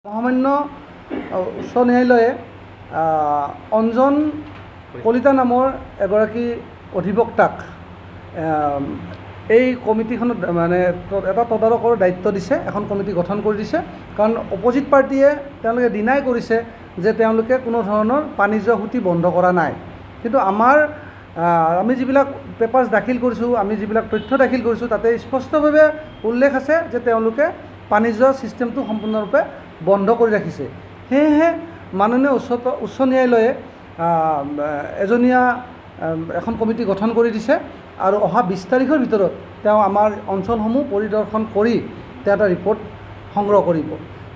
মহামান্য উচ্চ ন্যায়ালয়ে অঞ্জন কলিতা নামৰ এগৰাকী অধিবক্তাক এই কমিটিখনত মানে এটা তদাৰকৰ দায়িত্ব দিছে, এখন কমিটি গঠন কৰি দিছে। কাৰণ অপজিট পাৰ্টিয়ে তেওঁলোকে ডিনাই কৰিছে যে তেওঁলোকে কোনো ধৰণৰ পানী যোৱা সুঁতি বন্ধ কৰা নাই। কিন্তু আমি যিবিলাক পেপাৰ্ছ দাখিল কৰিছোঁ, আমি যিবিলাক তথ্য দাখিল কৰিছোঁ, তাতে স্পষ্টভাৱে উল্লেখ আছে যে তেওঁলোকে পানী যোৱা ছিষ্টেমটো সম্পূৰ্ণৰূপে বন্ধ কৰি ৰাখিছে। সেয়েহে মাননীয় উচ্চ ন্যায়ালয়ে এখন কমিটি গঠন কৰি দিছে আৰু অহা 20 তাৰিখৰ ভিতৰত তেওঁ আমাৰ অঞ্চলসমূহ পৰিদৰ্শন কৰি তেওঁ এটা ৰিপৰ্ট সংগ্ৰহ কৰিব।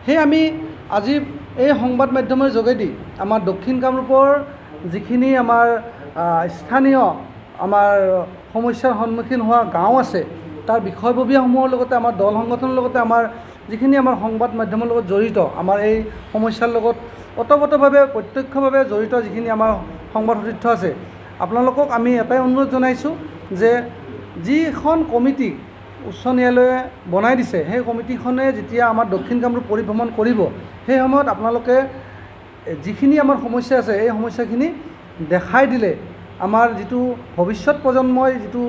সেয়ে আমি আজি এই সংবাদ মাধ্যমৰ যোগেদি আমাৰ দক্ষিণ কামৰূপৰ যিখিনি আমাৰ স্থানীয় আমাৰ সমস্যাৰ সন্মুখীন হোৱা গাঁও আছে, তাৰ বিষয়ববীয়াসমূহৰ লগতে আমাৰ দল সংগঠনৰ লগতে আমাৰ যিখিনি আমাৰ সংবাদ মাধ্যমৰ লগত জড়িত, আমাৰ এই সমস্যাৰ লগত ওতঃপ্ৰোতভাৱে প্ৰত্যক্ষভাৱে জড়িত যিখিনি আমাৰ সংবাদ সতীৰ্থ আছে, আপোনালোকক আমি এটাই অনুৰোধ জনাইছোঁ যে যিখন কমিটি উচ্চ ন্যায়ালয়ে বনাই দিছে, সেই কমিটিখনে যেতিয়া আমাৰ দক্ষিণ কামৰূপ পৰিভ্ৰমণ কৰিব, সেই সময়ত আপোনালোকে যিখিনি আমাৰ সমস্যা আছে, এই সমস্যাখিনি দেখাই দিলে আমাৰ যিটো ভৱিষ্যত প্ৰজন্মই যিটো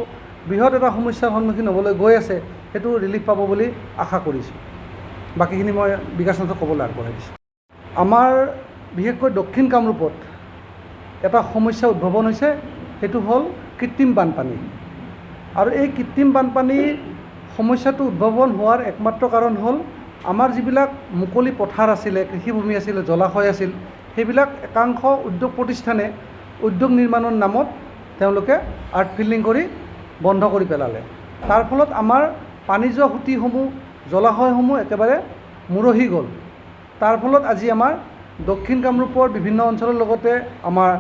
বৃহৎ এটা সমস্যাৰ সন্মুখীন হ'বলৈ গৈ আছে, সেইটো ৰিলিফ পাব বুলি আশা কৰিছোঁ। বাকীখিনি মই বিকাশ নাথক ক'বলৈ আগবঢ়াই দিছোঁ। আমাৰ বিশেষকৈ দক্ষিণ কামৰূপত এটা সমস্যা উদ্ভাৱন হৈছে, সেইটো হ'ল কৃত্ৰিম বানপানী। আৰু এই কৃত্ৰিম বানপানীৰ সমস্যাটো উদ্ভাৱন হোৱাৰ একমাত্ৰ কাৰণ হ'ল আমাৰ যিবিলাক মুকলি পথাৰ আছিলে, কৃষিভূমি আছিলে, জলাশয় আছিল, সেইবিলাক একাংশ উদ্যোগ প্ৰতিষ্ঠানে উদ্যোগ নিৰ্মাণৰ নামত তেওঁলোকে আৰ্ট ফিলিং কৰি বন্ধ কৰি পেলালে। তাৰ ফলত আমাৰ পানী যোৱা সুঁতিসমূহ, জলাশয়সমূহ একেবাৰে মৰহি গ'ল। তাৰ ফলত আজি আমাৰ দক্ষিণ কামৰূপৰ বিভিন্ন অঞ্চলৰ লগতে আমাৰ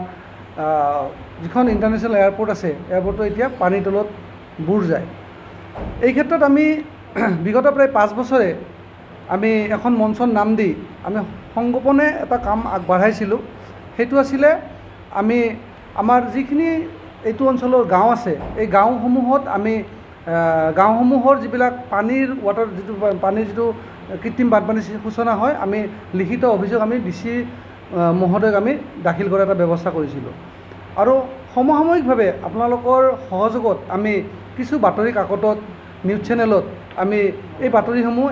যিখন ইণ্টাৰনেশ্যনেল এয়াৰপৰ্ট আছে, এয়াৰপৰ্টটো এতিয়া পানীৰ তলত বুৰ যায়। এই ক্ষেত্ৰত আমি বিগত প্ৰায় 5 বছৰে আমি এখন মঞ্চৰ নাম দি আমি সংগোপনে এটা কাম আগবঢ়াইছিলোঁ। সেইটো আছিলে আমাৰ যিখিনি এইটো অঞ্চলৰ গাঁও আছে, এই গাঁওসমূহৰ যিবিলাক পানীৰ যিটো কৃত্ৰিম বানপানীৰ সূচনা হয়, আমি লিখিত অভিযোগ আমি DC মহোদয়ক আমি দাখিল কৰাৰ এটা ব্যৱস্থা কৰিছিলোঁ। আৰু সমসাময়িকভাৱে আপোনালোকৰ সহযোগত আমি কিছু বাতৰি কাকতত, নিউজ চেনেলত আমি এই বাতৰিসমূহ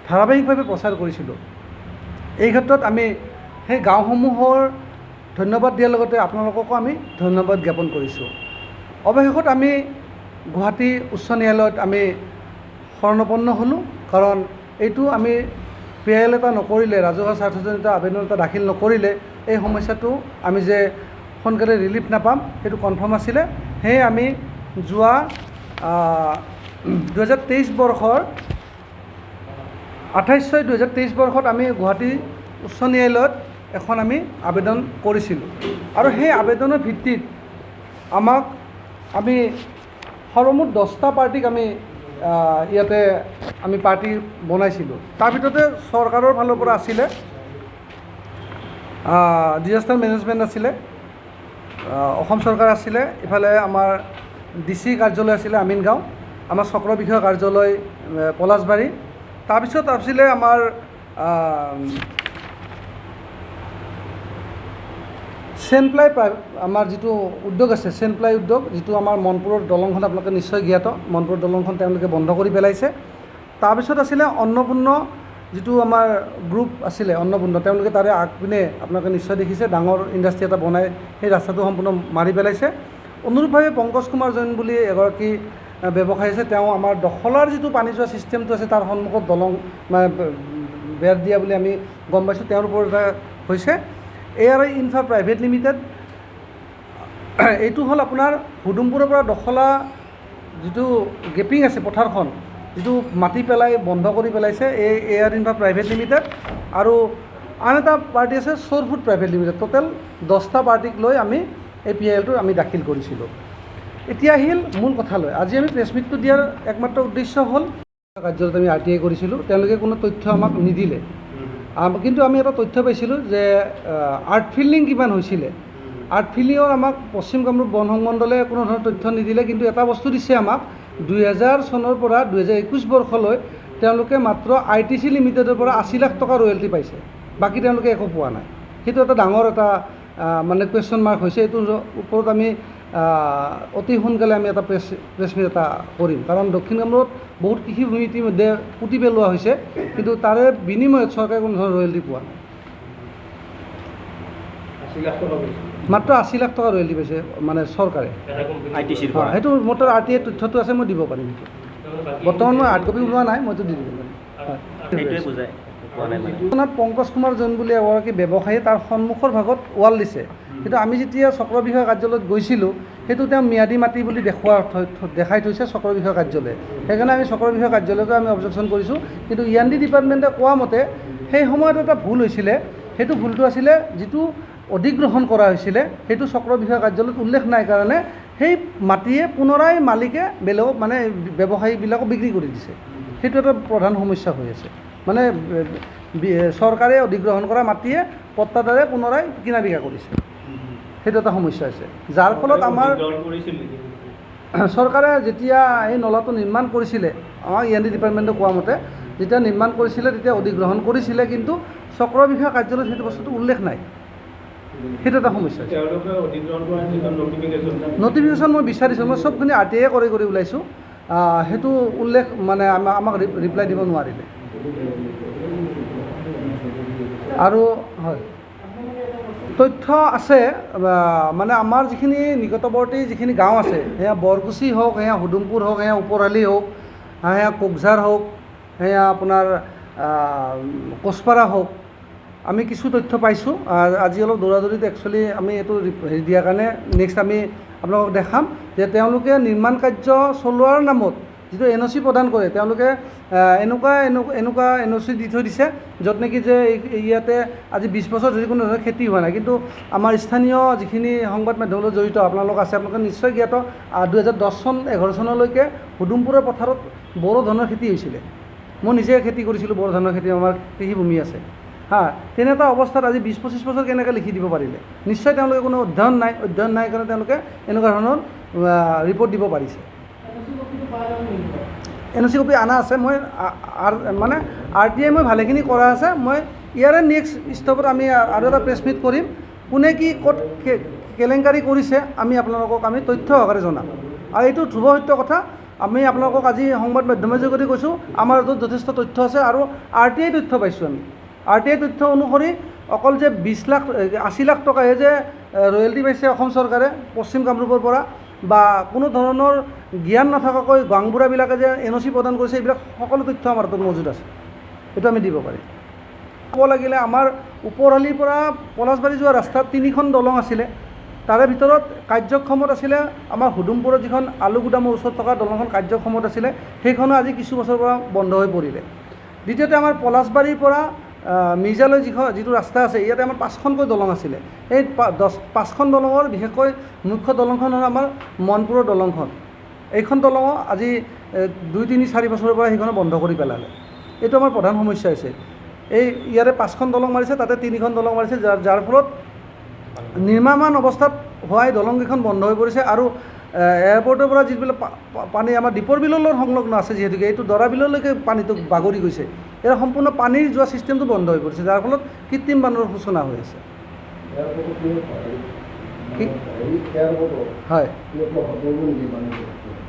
ধাৰাবাহিকভাৱে প্ৰচাৰ কৰিছিলোঁ। এই ক্ষেত্ৰত আমি সেই গাঁওসমূহৰ ধন্যবাদ দিয়াৰ লগতে আপোনালোককো আমি ধন্যবাদ জ্ঞাপন কৰিছোঁ। অৱশেষত আমি গুৱাহাটী উচ্চ ন্যায়ালয়ত আমি শৰণাপন্ন হ'লোঁ। কাৰণ এইটো আমি PIL এটা নকৰিলে, ৰাজহুৱা স্বাৰ্থজনিত আবেদন এটা দাখিল নকৰিলে এই সমস্যাটো আমি যে সোনকালে ৰিলিফ নাপাম, সেইটো কনফাৰ্ম আছিলে। সেয়ে আমি যোৱা 2023 বৰ্ষৰ 28/6/2023 বৰ্ষত আমি গুৱাহাটী উচ্চ ন্যায়ালয়ত এখন আমি আবেদন কৰিছিলোঁ। আৰু সেই আবেদনৰ ভিত্তিত আমি সৰ্বমুঠ 10টা পাৰ্টিক আমি ইয়াতে আমি পাৰ্টি বনাইছিলোঁ। তাৰ ভিতৰতে চৰকাৰৰ ফালৰ পৰা আছিলে ডিজাষ্টাৰ মেনেজমেণ্ট আছিলে, অসম চৰকাৰ আছিলে, ইফালে আমাৰ DC কাৰ্যালয় আছিলে আমিনগাঁও, আমাৰ চক্ৰ বিষয়া কাৰ্যালয় পলাশবাৰী, তাৰপিছত আছিলে আমাৰ চেনপ্লাই আমাৰ যিটো উদ্যোগ আছে, চেনপ্লাই উদ্যোগ, যিটো আমাৰ মনপুৰৰ দলংখন আপোনালোকে নিশ্চয় জ্ঞাত, মনপুৰৰ দলংখন তেওঁলোকে বন্ধ কৰি পেলাইছে। তাৰপিছত আছিলে অন্নপূৰ্ণ, যিটো আমাৰ গ্ৰুপ আছিলে অন্নপূৰ্ণ, তেওঁলোকে তাৰে আগপিনে আপোনালোকে নিশ্চয় দেখিছে ডাঙৰ ইণ্ডাষ্ট্ৰি এটা বনাই সেই ৰাস্তাটো সম্পূৰ্ণ মাৰি পেলাইছে। অনুৰূপভাৱে পংকজ কুমাৰ জৈন বুলি এগৰাকী ব্যৱসায়ী আছে, তেওঁ আমাৰ দখলাৰ যিটো পানী যোৱা ছিষ্টেমটো আছে তাৰ সন্মুখত দলং মানে বেৰ দিয়া বুলি আমি গম পাইছোঁ, তেওঁৰ ওপৰত এটা হৈছে। ARI ইনফ্ৰা প্ৰাইভেট লিমিটেড, এইটো হ'ল আপোনাৰ হুডুমপুৰৰ পৰা দখলা যিটো গেপিং আছে পথাৰখন, যিটো মাটি পেলাই বন্ধ কৰি পেলাইছে এই ARI ইনফ্ৰা প্ৰাইভেট লিমিটেড। আৰু আন এটা পাৰ্টি আছে চোৰফুট প্ৰাইভেট লিমিটেড। টোটেল 10টা পাৰ্টিক লৈ আমি এই PILটো আমি দাখিল কৰিছিলোঁ। এতিয়া আহিল মূল কথালৈ। আজি আমি প্ৰেছ মিটটো দিয়াৰ একমাত্ৰ উদ্দেশ্য হ'ল কাৰ্যালয়ত আমি RTI কৰিছিলোঁ, তেওঁলোকে কোনো তথ্য আমাক নিদিলে। কিন্তু আমি এটা তথ্য পাইছিলোঁ যে আৰ্ট ফিল্ডিং কিমান হৈছিলে। আৰ্ট ফিল্ডিঙৰ আমাক পশ্চিম কামৰূপ বন সংমণ্ডলে কোনো ধৰণৰ তথ্য নিদিলে, কিন্তু এটা বস্তু দিছে আমাক 2000 চনৰ পৰা 2021 বৰ্ষলৈ তেওঁলোকে মাত্ৰ ITC লিমিটেডৰ পৰা 80 লাখ টকা ৰয়েলটি পাইছে, বাকী তেওঁলোকে একো পোৱা নাই। সেইটো এটা ডাঙৰ এটা মানে কুৱেশ্যন মাৰ্ক হৈছে। এইটোৰ ওপৰত আমি অতি সোনকালে আমি এটা প্ৰেছ মিট এটা কৰিম, কাৰণ দক্ষিণ কামৰূপত বহুত কৃষি ভূমি ইতিমধ্যে পুতি পেলোৱা হৈছে, কিন্তু তাৰে বিনিময়ত চৰকাৰে কোনো ধৰণৰ ৰয়েলটি পোৱা নাই। মাত্ৰ 80 লাখ টকা ৰয়েলটি পাইছে মানে চৰকাৰে। সেইটো মোৰ তাত RTI তথ্যটো আছে, মই দিব পাৰিম। বৰ্তমান মই হাৰ্ড কপি ওলোৱা নাই, মইতো দি দিব পাৰিম। পংকজ কুমাৰ জৈন বুলি এগৰাকী ব্যৱসায়ী তাৰ সন্মুখৰ ভাগত ৱাল দিছে, কিন্তু আমি যেতিয়া চক্ৰ বিষয়া কাৰ্যালয়ত গৈছিলোঁ সেইটো তেওঁ ম্যাদী মাটি বুলি দেখাই থৈছে চক্ৰ বিষয়া কাৰ্যালয়ে। সেইকাৰণে আমি চক্ৰ বিষয়া কাৰ্যালয়কে আমি অবজেকশ্যন কৰিছোঁ। কিন্তু END ডিপাৰ্টমেণ্টে কোৱা মতে সেই সময়ত এটা ভুল হৈছিলে, সেইটো ভুলটো আছিলে যিটো অধিগ্ৰহণ কৰা হৈছিলে সেইটো চক্ৰ বিষয়া কাৰ্যালয়ত উল্লেখ নাই কাৰণে সেই মাটিয়ে পুনৰাই মালিকে বেলেগক মানে ব্যৱসায়ীবিলাকক বিক্ৰী কৰি দিছে। সেইটো এটা প্ৰধান সমস্যা হৈ আছে। মানে চৰকাৰে অধিগ্ৰহণ কৰা মাটিয়ে পট্টাদাৰে পুনৰাই কিনা বিকা কৰিছে, সেইটো এটা সমস্যা হৈছে। যাৰ ফলত আমাৰ চৰকাৰে যেতিয়া এই নলাটো নিৰ্মাণ কৰিছিলে, আমাৰ END ডিপাৰ্টমেণ্টে কোৱা মতে যেতিয়া নিৰ্মাণ কৰিছিলে তেতিয়া অধিগ্ৰহণ কৰিছিলে, কিন্তু চক্ৰ বিষয়া কাৰ্যালয়ত সেইটো বস্তুটো উল্লেখ নাই। সেইটো এটা সমস্যা। নটিফিকেশ্যন মই বিচাৰিছোঁ, মই চবখিনি RTI কৰি ওলাইছোঁ, সেইটো উল্লেখ মানে আমাক ৰিপ্লাই দিব নোৱাৰিলে। আৰু হয় তথ্য আছে, মানে আমাৰ যিখিনি নিকটৱৰ্তী যিখিনি গাঁও আছে, সেয়া বৰকুচি হওক, সেয়া হুদুমপুৰ হওক, সেয়া ওপৰালি হওক, সেয়া কোকঝাৰ হওক, সেয়া আপোনাৰ কোচপাৰা হওক, আমি কিছু তথ্য পাইছোঁ। আজি অলপ দৌৰাদৌৰিত একচুৱেলি আমি এইটো হেৰি দিয়াৰ কাৰণে নেক্সট আমি আপোনালোকক দেখাম যে তেওঁলোকে নিৰ্মাণ কাৰ্য চলোৱাৰ নামত যিটো NOC প্ৰদান কৰে, তেওঁলোকে এনেকুৱা NOC দি থৈ দিছে য'ত নেকি যে ইয়াতে আজি 20 বছৰ ধৰি কোনো ধৰণৰ খেতি হোৱা নাই। কিন্তু আমাৰ স্থানীয় যিখিনি সংবাদ মাধ্যমৰ লগত জড়িত আপোনালোক আছে, আপোনালোকে নিশ্চয় জ্ঞাত 2010 চন 11 চনলৈকে হুদুমপুৰৰ পথাৰত বড়ো ধানৰ খেতি হৈছিলে। মই নিজে খেতি কৰিছিলোঁ, বড়ো ধানৰ খেতি, আমাৰ কৃষিভূমি আছে। তেনে এটা অৱস্থাত আজি 20-25 বছৰ কেনেকৈ লিখি দিব পাৰিলে? নিশ্চয় তেওঁলোকে কোনো অধ্যয়ন নাই কাৰণে তেওঁলোকে এনেকুৱা ধৰণৰ ৰিপৰ্ট দিব পাৰিছে। NOC কপি অনা আছে, মই মানে RTI মই ভালেখিনি কৰা আছে। মই ইয়াৰে নেক্সট ষ্টপত আমি আৰু এটা প্ৰেছ মিট কৰিম, কোনে কি ক'ত কেলেংকাৰী কৰিছে আমি আপোনালোকক আমি তথ্য সহকাৰে জনাম। আৰু এইটো ধ্ৰুৱ সত্য কথা, আমি আপোনালোকক আজি সংবাদ মাধ্যমৰ যোগেদি কৈছোঁ, আমাৰ হাতত যথেষ্ট তথ্য আছে আৰু RTI তথ্য পাইছোঁ আমি। RTI তথ্য অনুসৰি অকল যে 80 লাখ টকাহে যে ৰয়েলটি পাইছে অসম চৰকাৰে পশ্চিম কামৰূপৰ পৰা, বা কোনো ধৰণৰ জ্ঞান নথকাকৈ গাঁওবুঢ়াবিলাকে যে NOC প্ৰদান কৰিছে, এইবিলাক সকলো তথ্য আমাৰ হাতত মজুত আছে। এইটো আমি দিব পাৰিম। ক'ব লাগিলে আমাৰ ওপৰহালিৰ পৰা পলাশবাৰী যোৱা ৰাস্তাত 3খন দলং আছিলে, তাৰে ভিতৰত কাৰ্যক্ষমত আছিলে আমাৰ হুদুমপুৰত যিখন আলু গুদামৰ ওচৰত থকা দলংখন কাৰ্যক্ষমত আছিলে, সেইখনো আজি কিছু বছৰৰ পৰা বন্ধ হৈ পৰিলে। দ্বিতীয়তে আমাৰ পলাশবাৰীৰ পৰা মিৰ্জালৈ যিটো ৰাস্তা আছে, ইয়াতে আমাৰ 5খনকৈ দলং আছিলে। এই 5খন দলঙৰ বিশেষকৈ মুখ্য দলংখন হ'ল আমাৰ মনপুৰৰ দলংখন। এইখন দলঙো আজি 2-3-4 বছৰৰ পৰা সেইখনো বন্ধ কৰি পেলালে। এইটো আমাৰ প্ৰধান সমস্যা হৈছে। ইয়াৰে 5খন দলং মাৰিছে, তাতে 3খন দলং মাৰিছে, যাৰ ফলত নিৰ্মাণ অৱস্থাত হোৱাই দলংকেইখন বন্ধ হৈ পৰিছে। আৰু এয়াৰপৰ্টৰ পৰা যিবিলাক পানী আমাৰ দীপৰ বিলৰ সংলগ্ন আছে, যিহেতুকে এইটো দৰা বিললৈকে পানীটো বাগৰি গৈছে, ইয়াৰ সম্পূৰ্ণ পানীৰ যোৱা ছিষ্টেমটো বন্ধ হৈ পৰিছে, যাৰ ফলত কৃত্ৰিম বানৰ সূচনা হৈ আছে। হয়,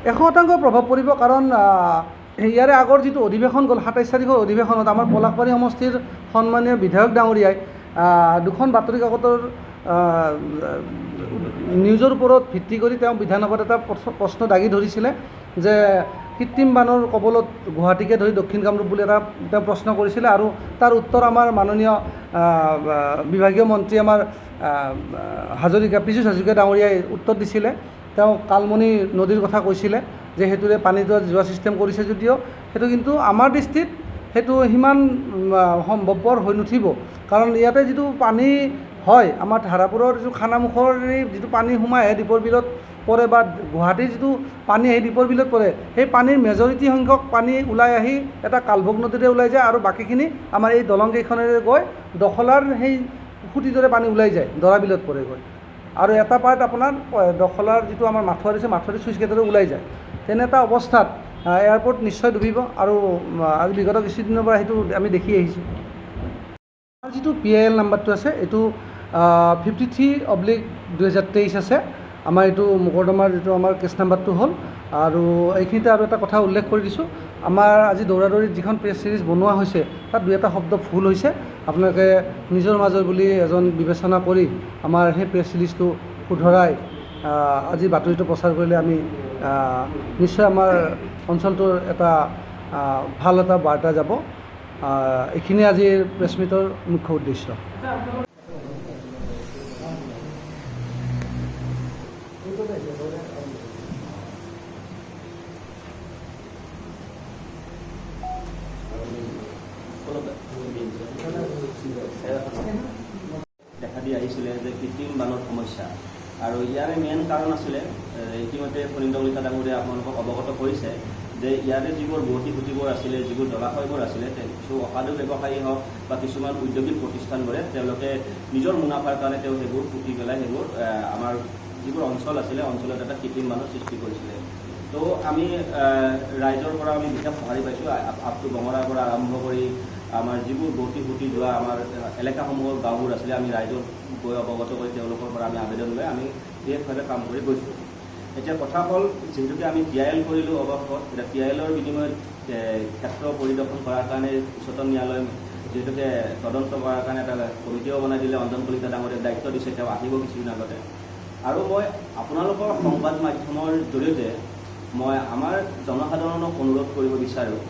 100% প্ৰভাৱ পৰিব, কাৰণ ইয়াৰে আগৰ যিটো অধিৱেশন গ'ল 27 তাৰিখৰ অধিৱেশনত আমাৰ পলাশবাৰী সমষ্টিৰ সন্মানীয় বিধায়ক ডাঙৰীয়াই 2খন বাতৰি কাকতৰ নিউজৰ ওপৰত ভিত্তি কৰি তেওঁ বিধানসভাত এটা প্ৰশ্ন দাঙি ধৰিছিলে যে কৃত্ৰিম বানৰ কবলত গুৱাহাটীকে ধৰি দক্ষিণ কামৰূপ বুলি এটা তেওঁ প্ৰশ্ন কৰিছিলে। আৰু তাৰ উত্তৰ আমাৰ মাননীয় বিভাগীয় মন্ত্ৰী আমাৰ পীযুষ হাজৰিকা ডাঙৰীয়াই উত্তৰ দিছিলে। তেওঁ কালমণি নদীৰ কথা কৈছিলে যে সেইটোৰে পানী যোৱা ছিষ্টেম কৰিছে যদিও সেইটো কিন্তু আমাৰ দৃষ্টিত সেইটো সিমান সম্ভৱপৰ হৈ নুঠিব, কাৰণ ইয়াতে যিটো পানী হয়, আমাৰ ধাৰাপুৰৰ যিটো খানামুখৰ যিটো পানী সোমাই আহে দীপৰ বিলত পৰে, বা গুৱাহাটীৰ যিটো পানী আহি দীপৰ বিলত পৰে, সেই পানীৰ মেজৰিটি সংখ্যক পানী ওলাই আহি এটা কালভোগ নদীৰে ওলাই যায়, আৰু বাকীখিনি আমাৰ এই দলংকেইখনেৰে গৈ দখলাৰ সেই খুঁটিটোৰে পানী ওলাই যায়, দৰা বিলত পৰে গৈ। আৰু এটা পাৰ্ট আপোনাৰ দখলাৰ যিটো আমাৰ মাথোৱাৰী আছে, মাথোৱাৰী চুইচ গেটেৰে ওলাই যায়। তেনে এটা অৱস্থাত এয়াৰপৰ্ট নিশ্চয় ডুবিব আৰু আজি বিগত কিছুদিনৰ পৰা সেইটো আমি দেখি আহিছোঁ। আমাৰ যিটো PIL নাম্বাৰটো আছে এইটো 53/2023 আছে। আমাৰ এইটো মোকৰ্দমাৰ যিটো আমাৰ কেছ নাম্বাৰটো হ'ল। আৰু এইখিনিতে আৰু এটা কথা উল্লেখ কৰি দিছোঁ, আমাৰ আজি দৌৰাদৌৰিত যিখন প্ৰেছ ৰিলিজ বনোৱা হৈছে তাত 2-এটা শব্দ ভুল হৈছে। আপোনালোকে নিজৰ মাজৰ বুলি এজন বিবেচনা কৰি আমাৰ সেই প্ৰেছ ৰিলিজটো শুধৰাই আজি বাতৰিটো প্ৰচাৰ কৰিলে আমি নিশ্চয় আমাৰ অঞ্চলটোৰ এটা ভাল এটা বাৰ্তা যাব। এইখিনি আজিৰ প্ৰেছ মিটৰ মুখ্য উদ্দেশ্য। দেখা দি আহিছিলে যে কৃত্ৰিম বানৰ সমস্যা, আৰু ইয়াৰে মেইন কাৰণ আছিলে ইতিমধ্যে ফণীন্দ্ৰ কলিতা ডাঙৰীয়াই আপোনালোকক অৱগত কৰিছে যে ইয়াৰে যিবোৰ বৰ্তি খুঁটিবোৰ আছিলে, যিবোৰ জলাশয়বোৰ আছিলে, কিছু অসাধু ব্যৱসায়ী হওক বা কিছুমান উদ্যোগিক প্ৰতিষ্ঠানবোৰে তেওঁলোকে নিজৰ মুনাফাৰ কাৰণে সেইবোৰ পুতি পেলাই সেইবোৰ আমাৰ যিবোৰ অঞ্চল আছিলে অঞ্চলত এটা কৃত্ৰিম বানৰ সৃষ্টি কৰিছিলে। তো আমি ৰাইজৰ পৰা আমি বিশেষ সঁহাৰি পাইছোঁ। আপটো বঙৰাৰ পৰা আৰম্ভ কৰি আমাৰ যিবোৰ বৰ্তি খুঁটি যোৱা আমাৰ এলেকাসমূহৰ গাঁওবোৰ আছিলে, আমি ৰাইজক গৈ অৱগত কৰি তেওঁলোকৰ পৰা আমি আবেদন লৈ আমি বিশেষভাৱে কাম কৰি গৈছোঁ। এতিয়া কথা হ'ল, যিহেতুকে আমি PIL কৰিলোঁ অৱসত, এতিয়া PILৰ বিনিময়ত ক্ষেত্ৰ পৰিদৰ্শন কৰাৰ কাৰণে উচ্চতম ন্যায়ালয়ে যিহেতুকে তদন্ত কৰাৰ কাৰণে এটা কমিটিও বনাই দিলে। অঞ্জন কলিতা ডাঙৰীয়াক দায়িত্ব দিছে, তেওঁ আহিব কিছুদিন আগতে। আৰু মই আপোনালোকৰ সংবাদ মাধ্যমৰ জৰিয়তে মই আমাৰ জনসাধাৰণক অনুৰোধ কৰিব বিচাৰোঁ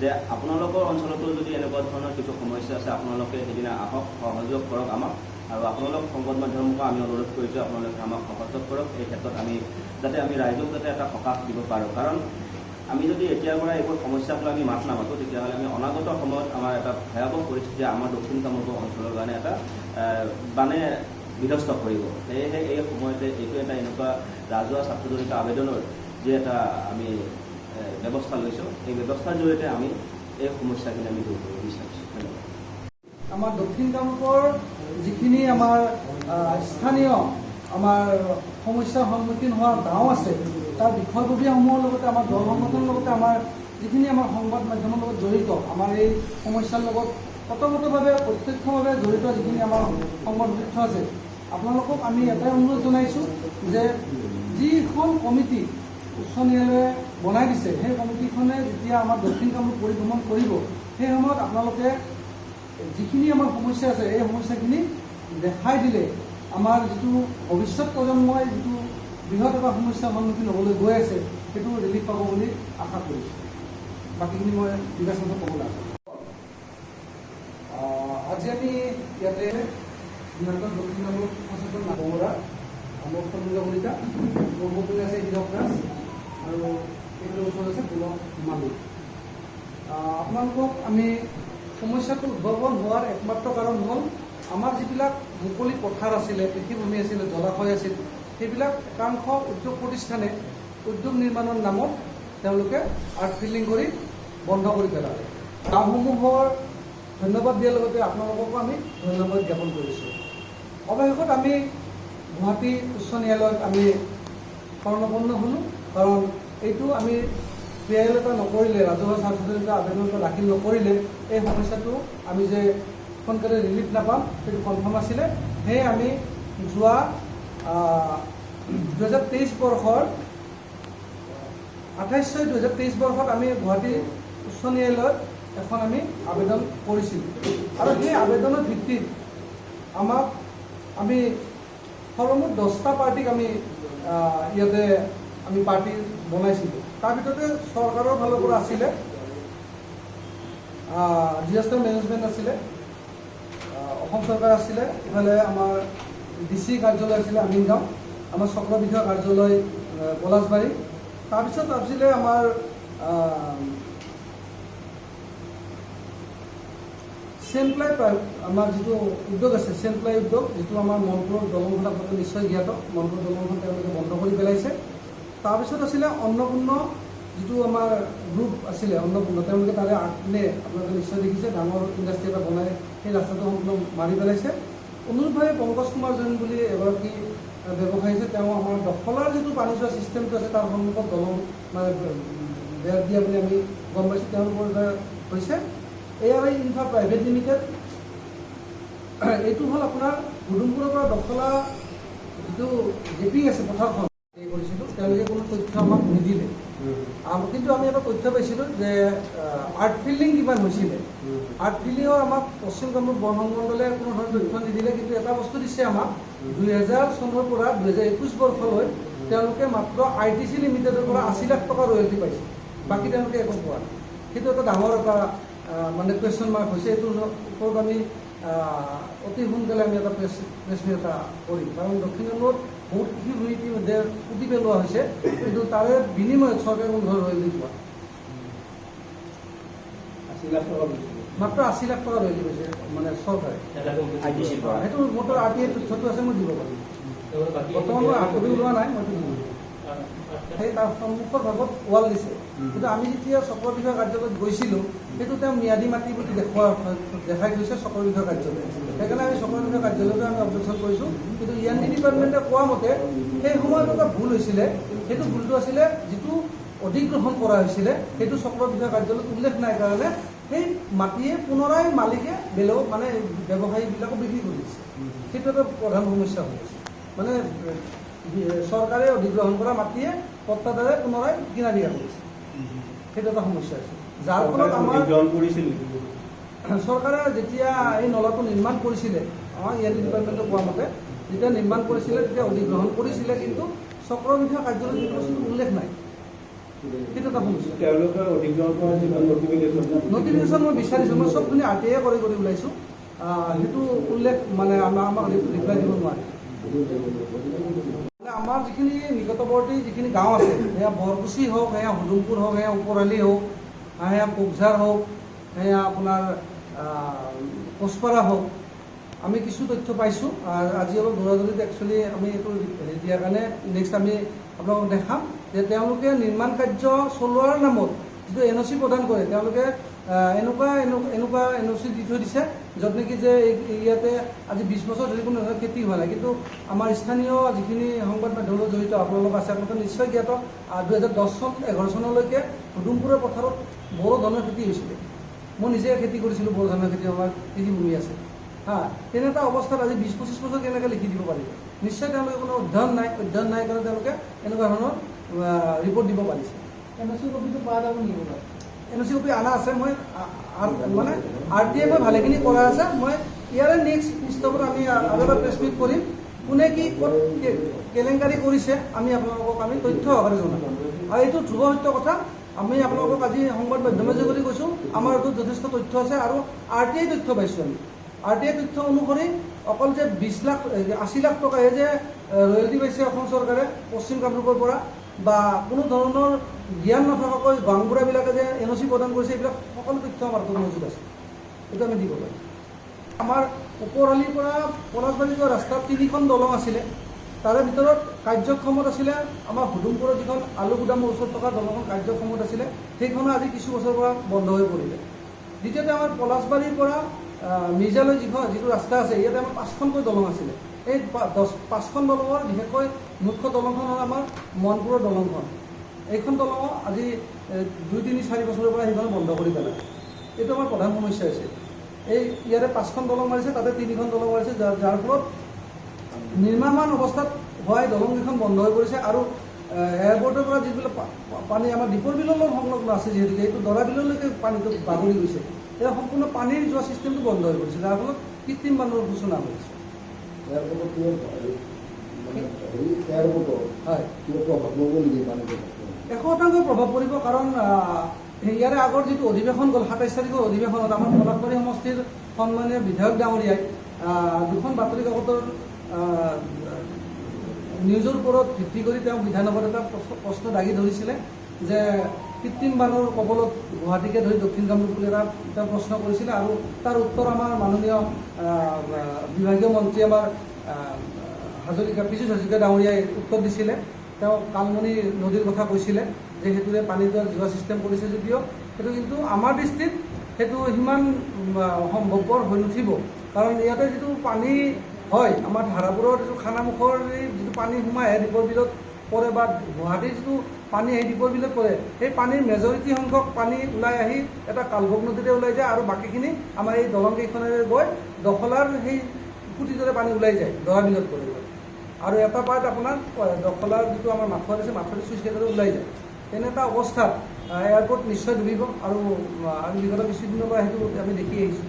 যে আপোনালোকৰ অঞ্চলতো যদি এনেকুৱা ধৰণৰ কিছু সমস্যা আছে, আপোনালোকে সেইদিনা আহক, সহযোগ কৰক আমাক। আৰু আপোনালোক সংবাদ মাধ্যমকো আমি অনুৰোধ কৰিছোঁ আপোনালোকে আমাক সহযোগ কৰক এই ক্ষেত্ৰত, যাতে আমি ৰাইজক যাতে এটা সকাহ দিব পাৰোঁ। কাৰণ আমি যদি এতিয়াৰ পৰা এইবোৰ সমস্যাক লৈ আমি মাত নামাতোঁ, তেতিয়াহ'লে আমি অনাগত সময়ত আমাৰ এটা ভয়াৱহ পৰিস্থিতি আমাৰ দক্ষিণ কামৰূপ অঞ্চলৰ কাৰণে এটা বানে বিধ্বস্ত কৰিব। সেয়েহে এই সময়তে এইটো এটা এনেকুৱা ৰাজহুৱা স্বাৰ্থজড়িত আবেদনৰ যি এটা আমি ব্যৱস্থা লৈছোঁ, এই ব্যৱস্থাৰ জৰিয়তে আমি এই সমস্যাখিনি আমি দূৰ কৰিব বিচাৰিছোঁ। ধন্যবাদ। আমাৰ দক্ষিণ কামৰূপৰ যিখিনি আমাৰ স্থানীয় আমাৰ সমস্যাৰ সন্মুখীন হোৱা গাঁও আছে, তাৰ বিষয়ববীয়াসমূহৰ লগতে আমাৰ দল সংগঠনৰ লগতে আমাৰ যিখিনি আমাৰ সংবাদ মাধ্যমৰ লগত জড়িত, আমাৰ এই সমস্যাৰ লগত ওতঃপ্ৰোতভাৱে প্ৰত্যক্ষভাৱে জড়িত যিখিনি আমাৰ সংবাদ তথ্য আছে, আপোনালোকক আমি এটাই অনুৰোধ জনাইছোঁ যে যিখন কমিটি উচ্চ ন্যায়ালয়ে বনাই দিছে, সেই কমিটিখনে যেতিয়া আমাৰ দক্ষিণ কামৰূপ পৰিভ্ৰমণ কৰিব, সেই সময়ত আপোনালোকে যিখিনি আমাৰ সমস্যা আছে এই সমস্যাখিনি দেখাই দিলে আমাৰ যিটো ভৱিষ্যত প্ৰজন্মই যিটো বৃহৎ এটা সমস্যাৰ সন্মুখীন হ'বলৈ গৈ আছে, সেইটো ৰিলিফ পাব বুলি আশা কৰিছোঁ। বাকীখিনি মই বিবেচনা ক'বলৈ আছোঁ। আজি আমি ইয়াতে বৃহত্তৰ দক্ষিণ কামৰূপ সচেতন বঙৰা, মোৰ ফণীন্দ্ৰ কলিতা, মোৰ বন্ধু আছে হীৰক দাস, আৰু এইটো ওচৰত আছে পুলক মালিক। আপোনালোকক আমি সমস্যাটো উদ্ভাৱন হোৱাৰ একমাত্ৰ কাৰণ হ'ল আমাৰ যিবিলাক মুকলি পথাৰ আছিলে, কৃষিভূমি আছিলে, জলাশয় আছিল, সেইবিলাক একাংশ উদ্যোগ প্ৰতিষ্ঠানে উদ্যোগ নিৰ্মাণৰ নামত তেওঁলোকে আৰ্ট ফিলিং কৰি বন্ধ কৰি পেলালে। গাঁওসমূহৰ ধন্যবাদ দিয়াৰ লগতে আপোনালোককো আমি ধন্যবাদ জ্ঞাপন কৰিছোঁ। অৱশেষত আমি গুৱাহাটী উচ্চ ন্যায়ালয়ত আমি শৰণাপন্ন হ'লোঁ, কাৰণ এইটো আমি PIL এটা নকৰিলে, ৰাজহুৱা স্বাৰ্থজড়িত আবেদন এটা দাখিল নকৰিলে এই সমস্যাটো আমি যে সোনকালে ৰিলিফ নাপাম সেইটো কনফাৰ্ম আছিলে। সেয়ে আমি যোৱা 2023 বৰ্ষৰ 28/6/2023 বৰ্ষত আমি গুৱাহাটী উচ্চ ন্যায়ালয়ত এখন আমি আবেদন কৰিছিলোঁ, আৰু সেই আবেদনৰ ভিত্তিত আমি সৰ্বমুঠ 10টা পাৰ্টিক আমি ইয়াতে আমি পাৰ্টি বনাইছিলোঁ। তাৰ ভিতৰতে চৰকাৰৰ ফালৰ পৰা আছিলে ডিজাষ্টাৰ মেনেজমেণ্ট আছিলে, অসম চৰকাৰ আছিলে, ইফালে আমাৰ DC কাৰ্যালয় আছিলে আমিনগাঁও, আমাৰ চক্ৰ বিষয়া কাৰ্যালয় পলাশবাৰী, তাৰপিছত আছিলে আমাৰ চেনপ্লাই আমাৰ যিটো উদ্যোগ আছে, চেনপ্লাই উদ্যোগ, যিটো আমাৰ মনপুৰৰ দলংখন আপোনালোকে নিশ্চয় জ্ঞাত, মনপুৰ দলংখন তেওঁলোকে বন্ধ কৰি পেলাইছে। তাৰপিছত আছিলে অন্নপূৰ্ণ, যিটো আমাৰ গ্ৰুপ আছিলে অন্নপূৰ্ণ, তেওঁলোকে তাৰে আগপিনে আপোনালোকে নিশ্চয় দেখিছে ডাঙৰ ইণ্ডাষ্ট্ৰি এটা বনাই সেই ৰাস্তাটো সম্পূৰ্ণ মাৰি পেলাইছে। অনুৰূপভাৱে পংকজ কুমাৰ জৈন বুলি এগৰাকী ব্যৱসায়ী আছে, তেওঁ আমাৰ দখলাৰ যিটো পানী যোৱা ছিষ্টেমটো আছে তাৰ সন্মুখত দলং মানে বেৰ দিয়া বুলি আমি গম পাইছোঁ। তেওঁলোকৰ হৈছে ARI ইনফ্ৰা প্ৰাইভেট লিমিটেড। এইটো হ'ল আপোনাৰ হুদুমপুৰৰ পৰা দখলা যিটো জেপি আছে পথাৰখন এই কৰিছিলোঁ, তেওঁলোকে কোনো তথ্য আমাক নিদিলে। কিন্তু আমি এটা তথ্য পাইছিলোঁ যে আৰ্ট ফিল্ডিং কিমান হৈছিলে। আৰ্ট ফিল্ডিঙৰ আমাক পশ্চিম কামৰূপ বন সংমণ্ডলে কোনো ধৰণৰ তথ্য নিদিলে, কিন্তু এটা বস্তু দিছে আমাক 2000 চনৰ পৰা 2021 বৰ্ষলৈ তেওঁলোকে মাত্ৰ ITC লিমিটেডৰ পৰা 80 লাখ টকা ৰয়েলটি পাইছে, বাকী তেওঁলোকে একো পোৱা নাই। সেইটো এটা ডাঙৰ এটা মানে কুৱেশ্যন মাৰ্ক হৈছে। এইটোৰ ওপৰত আমি অতি সোনকালে আমি এটা প্ৰেছ মিট এটা কৰিম, কাৰণ দক্ষিণ কামৰূপত বহুত কৃষি ভূমি ইতিমধ্যে পুতি পেলোৱা হৈছে, কিন্তু তাৰে বিনিময়ত চৰকাৰে কোনো ধৰণৰ ৰয়েলটি পোৱা মাত্ৰ 80 লাখ টকা ৰয়েলটি পাইছে মানে চৰকাৰে। সেইটো মোৰ RTI তথ্যটো আছে, মই দিব পাৰিম। বৰ্তমান মই আঁতৰি ওলোৱা নাই, মই সেই তাৰ সন্মুখৰ ভাগত ৱাল দিছে, কিন্তু আমি যেতিয়া চক্ৰ বিষয়া কাৰ্যালয়ত গৈছিলোঁ সেইটো তেওঁ ম্যাদী মাটি বুলি দেখাই গৈছে চক্ৰ বিষয়া কাৰ্যালয়। সেইকাৰণে আমি চক্ৰ বিষয়া কাৰ্যালয়তে আমি অবজেকশ্যন কৰিছোঁ। কিন্তু END ডিপাৰ্টমেণ্টে কোৱা মতে সেই সময়ত এটা ভুল হৈছিলে। সেইটো ভুলটো আছিলে যিটো অধিগ্ৰহণ কৰা হৈছিলে সেইটো চক্ৰ বিষয়া কাৰ্যালয়ত উল্লেখ নাই কাৰণে সেই মাটিয়ে পুনৰাই মালিকে বেলেগ মানে ব্যৱসায়ীবিলাকো বিক্ৰী কৰি দিছে। সেইটো এটা প্ৰধান সমস্যা হৈ আছে। মানে চৰকাৰে অধিগ্ৰহণ কৰা মাটিয়ে পট্টাদাৰে পুনৰাই কিনা দিয়া কৰিছে, সেইটো এটা সমস্যা আছে। যাৰ ফলত আমাৰ চৰকাৰে যেতিয়া এই নলাটো নিৰ্মাণ কৰিছিলে, আমাৰ END ডিপাৰ্টমেণ্টে কোৱা মতে যেতিয়া নিৰ্মাণ কৰিছিলে তেতিয়া অধিগ্ৰহণ কৰিছিলে, কিন্তু চক্ৰ বিষয়া কাৰ্যালয়ত যিটো বস্তু উল্লেখ নাই, সেইটো এটা সমস্যা। নটিফিকেশ্যন মই বিচাৰিছোঁ, মই চবখিনি RTI কৰি ওলাইছোঁ, সেইটো উল্লেখ মানে আমাক ৰিপ্লাই দিব নোৱাৰে। আমাৰ যিখিনি নিকটৱৰ্তী যিখিনি গাঁও আছে, সেয়া বৰকুচি হওক, সেয়া হুদুমপুৰ হওক, সেয়া ওপৰালি হওক, সেয়া কোকঝাৰ হওক, সেয়া আপোনাৰ কোচপাৰা হওক, আমি কিছু তথ্য পাইছোঁ। আজি অলপ দৌৰাদৌৰিত একচুৱেলি আমি এইটো দিয়াৰ কাৰণে নেক্সট আমি আপোনালোকক দেখাম যে তেওঁলোকে নিৰ্মাণ কাৰ্য চলোৱাৰ নামত যিটো NOC প্ৰদান কৰে, তেওঁলোকে এনেকুৱা NOC দি থৈ দিছে য'ত নেকি যে ইয়াতে আজি 20 বছৰ ধৰি কোনো ধৰণৰ খেতি হোৱা নাই। কিন্তু আমাৰ স্থানীয় যিখিনি সংবাদ মাধ্যমৰ জড়িত আপোনালোক আছে, আপোনালোকে নিশ্চয় জ্ঞাত 2010 চন 11 চনলৈকে হুদুমপুৰৰ পথাৰত বড়ো ধানৰ খেতি হৈছিলে। মই নিজে খেতি কৰিছিলোঁ, বড়ো ধানৰ খেতি আমাৰ কৃষিভূমি আছে। তেনে এটা অৱস্থাত আজি 20-25 বছৰ কেনেকৈ লিখি দিব পাৰিব? নিশ্চয় তেওঁলোকে কোনো অধ্যয়ন নাই কাৰণে তেওঁলোকে এনেকুৱা ধৰণৰ ৰিপৰ্ট দিব পাৰিছে। NOC কপিটো পোৱা যাব নেকি? NOC কপি অনা আছে, মই মানে RTI মই ভালেখিনি কৰা আছে। মই ইয়াৰে নেক্সট ষ্টপত আমি আৰু এটা প্ৰেছ মিট কৰিম, কোনে কি ক'ত কেলেংকাৰী কৰিছে আমি আপোনালোকক আমি তথ্য সহকাৰে জনাম। আৰু এইটো ধ্ৰুৱ সত্য কথা, আমি আপোনালোকক আজি সংবাদ মাধ্যমৰ যোগেদি কৈছোঁ। আমাৰ এইটো যথেষ্ট তথ্য আছে আৰু RTI তথ্য পাইছোঁ আমি। RTI তথ্য অনুসৰি অকল যে 80 লাখ টকাহে যে ৰয়েলটি পাইছে অসম চৰকাৰে পশ্চিম কামৰূপৰ পৰা, বা কোনো ধৰণৰ জ্ঞান নথকাকৈ গাঁওবুঢ়াবিলাকে যে NOC প্ৰদান কৰিছে, এইবিলাক সকলো তথ্য আমাৰ হাতত মজুত আছে। এইটো আমি দিব পাৰিম। আমাৰ ওপৰালিৰ পৰা পলাশবাৰী যোৱা ৰাস্তাত 3খন দলং আছিলে, তাৰে ভিতৰত কাৰ্যক্ষমত আছিলে আমাৰ হুদুমপুৰৰ যিখন আলু গুদামৰ ওচৰত থকা দলংখন কাৰ্যক্ষমত আছিলে, সেইখনো আজি কিছু বছৰৰ পৰা বন্ধ হৈ পৰিলে। দ্বিতীয়তে আমাৰ পলাশবাৰীৰ পৰা মিৰ্জালৈ যিটো ৰাস্তা আছে, ইয়াতে আমাৰ 5খনকৈ দলং আছিলে। এই 5খন দলঙৰ বিশেষকৈ মুখ্য দলংখন হ'ল আমাৰ মনপুৰৰ দলংখন। এইখন দলং আজি 2-3-4 বছৰৰ পৰা সেইখন বন্ধ কৰি পেলায়। এইটো আমাৰ প্ৰধান সমস্যা হৈছে। এই ইয়াৰে 5খন দলং মাৰিছে, তাতে 3খন দলং মাৰিছে, যাৰ ফলত নিৰ্মাণ অৱস্থাত হোৱাই দলংকেইখন বন্ধ হৈ পৰিছে। আৰু এয়াৰপৰ্টৰ পৰা যিবিলাক পানী আমাৰ দীপৰ বিললৈ সংলগ্ন আছে, যিহেতুকে এইটো দৰা বিললৈকে পানীটো বাগৰি গৈছে, এতিয়া সম্পূৰ্ণ পানীৰ যোৱা ছিষ্টেমটো বন্ধ হৈ পৰিছে, যাৰ ফলত কৃত্ৰিম বানৰ সূচনা হৈছে। হয়, 100% প্ৰভাৱ পৰিব, কাৰণ ইয়াৰে আগৰ যিটো অধিৱেশন গ'ল 27 তাৰিখৰ অধিৱেশনত আমাৰ পলাশবাৰী সমষ্টিৰ সন্মানীয় বিধায়ক ডাঙৰীয়াই 2খন বাতৰি কাকতৰ নিউজৰ ওপৰত ভিত্তি কৰি তেওঁ বিধানসভাত এটা প্ৰশ্ন দাঙি ধৰিছিলে যে কৃত্ৰিম বানৰ কবলত গুৱাহাটীকে ধৰি দক্ষিণ কামৰূপ বুলি এটা প্ৰশ্ন কৰিছিলে। আৰু তাৰ উত্তৰ আমাৰ মাননীয় বিভাগীয় মন্ত্ৰী আমাৰ পীযুষ হাজৰিকা ডাঙৰীয়াই উত্তৰ দিছিলে। তেওঁ কালমণি নদীৰ কথা কৈছিলে যে সেইটোৰে পানী যোৱা ছিষ্টেম কৰিছে যদিও সেইটো কিন্তু আমাৰ দৃষ্টিত সেইটো সিমান সম্ভৱপৰ হৈ নুঠিব, কাৰণ ইয়াতে যিটো পানী হয়, আমাৰ ধাৰাপুৰৰ যিটো খানামুখৰ যিটো পানী সোমাই দীপৰ বিলত পৰে, বা গুৱাহাটীৰ যিটো পানী আহি দীপৰ বিলত পৰে, সেই পানীৰ মেজৰিটি সংখ্যক পানী ওলাই আহি এটা কালভোগ নদীতে ওলাই যায় আৰু বাকীখিনি আমাৰ এই দলংকেইখনেৰে গৈ দখলাৰ সেই খুঁটিটোৰে পানী ওলাই যায়, দৰা বিলত পৰে। আৰু এটা পাৰ্ট আপোনাৰ দখলাৰ যিটো আমাৰ মাথোৱাৰি আছে, মাথোৱাৰি চুইচ গেটেৰে ওলাই যায়। তেনে এটা অৱস্থাত এয়াৰপৰ্ট নিশ্চয় ডুবিব আৰু আমি বিগত কিছুদিনৰ পৰা সেইটো আমি দেখি আহিছোঁ।